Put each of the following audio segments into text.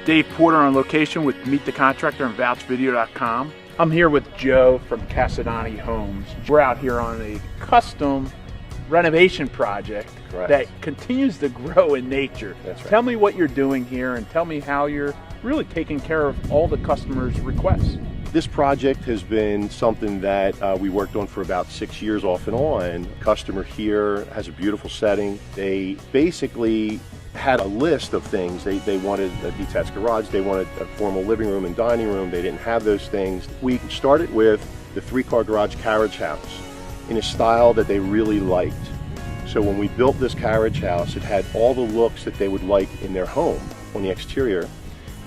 Dave Porter on location with Meet the Contractor and VouchVideo.com. I'm here with Joe from Casadonti Homes. We're out here on a custom renovation project that continues to grow in nature. That's right. Tell me what you're doing here and tell me how you're really taking care of all the customers' requests. This project has been something that we worked on for about 6 years off and on. A customer here has a beautiful setting. They basically had a list of things. They wanted a detached garage, they wanted a formal living room and dining room. They didn't have those things. We started with the 3-car garage carriage house in a style that they really liked. So when we built this carriage house, it had all the looks that they would like in their home on the exterior.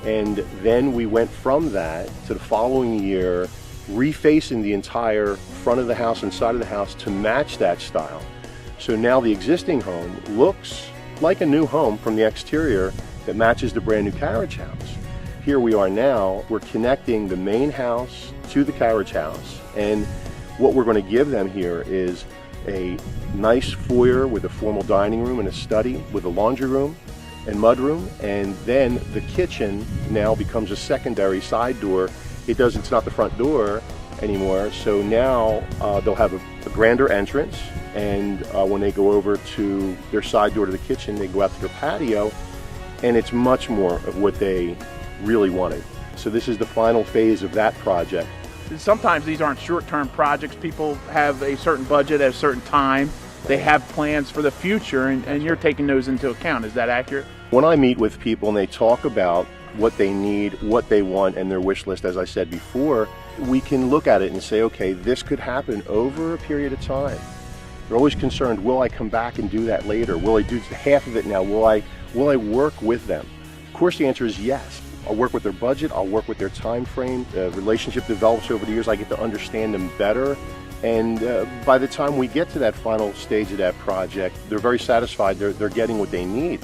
And then we went from that to the following year, refacing the entire front of the house and side of the house to match that style. So now the existing home looks like a new home from the exterior that matches the brand new carriage house. Here we are now, we're connecting the main house to the carriage house, and what we're going to give them here is a nice foyer with a formal dining room and a study with a laundry room and mudroom, and then the kitchen now becomes a secondary side door. It's not the front door anymore, so now they'll have a grander entrance, and when they go over to their side door to the kitchen, they go out to their patio, and it's much more of what they really wanted. So this is the final phase of that project. Sometimes these aren't short-term projects. People have a certain budget at a certain time. They have plans for the future, and you're taking those into account. Is that accurate? When I meet with people and they talk about what they need, what they want, and their wish list, as I said before, we can look at it and say, okay, this could happen over a period of time. They're always concerned, will I come back and do that later? Will I do half of it now? Will I work with them? Of course, the answer is yes. I'll work with their budget, I'll work with their time frame. The relationship develops over the years. I get to understand them better. And by the time we get to that final stage of that project, they're very satisfied. They're getting what they need.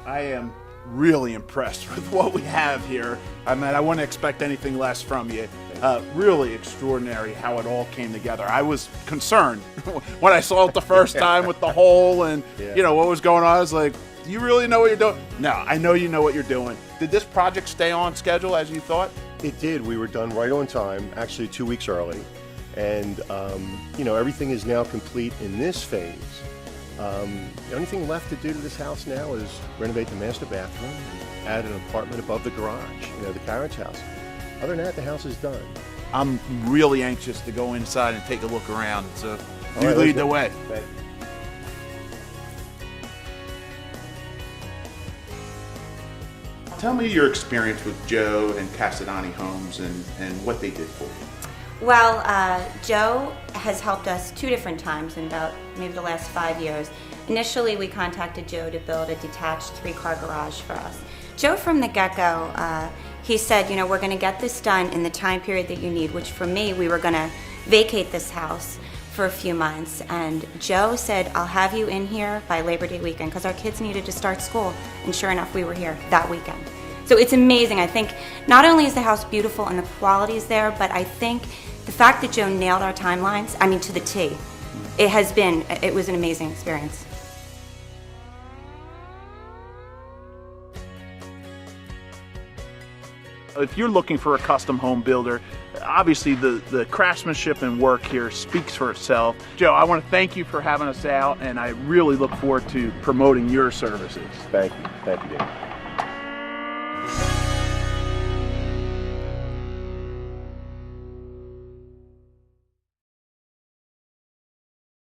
I am really impressed with what we have here. I mean, I wouldn't expect anything less from you. Really extraordinary how it all came together. I was concerned when I saw it the first time with the hole and you know what was going on. I was like, do you really know what you're doing? No, I know you know what you're doing. Did this project stay on schedule as you thought? It did. We were done right on time, actually 2 weeks early. And you know, everything is now complete in this phase. The only thing left to do to this house now is renovate the master bathroom and add an apartment above the garage, you know, the carriage house. Other than that, the house is done. I'm really anxious to go inside and take a look around, so All you right, lead the way. Thank you. Tell me your experience with Joe and Casadonti Homes and what they did for you. Well, Joe has helped us 2 different times in about maybe the last 5 years. Initially, we contacted Joe to build a detached 3-car garage for us. Joe, from the get-go, he said, you know, we're going to get this done in the time period that you need, which for me, we were going to vacate this house for a few months. And Joe said, I'll have you in here by Labor Day weekend, because our kids needed to start school. And sure enough, we were here that weekend. So it's amazing. I think not only is the house beautiful and the quality is there, but I think the fact that Joe nailed our timelines, I mean to the T, it was an amazing experience. If you're looking for a custom home builder, obviously the craftsmanship and work here speaks for itself. Joe, I want to thank you for having us out, and I really look forward to promoting your services. Thank you. Thank you, Dave.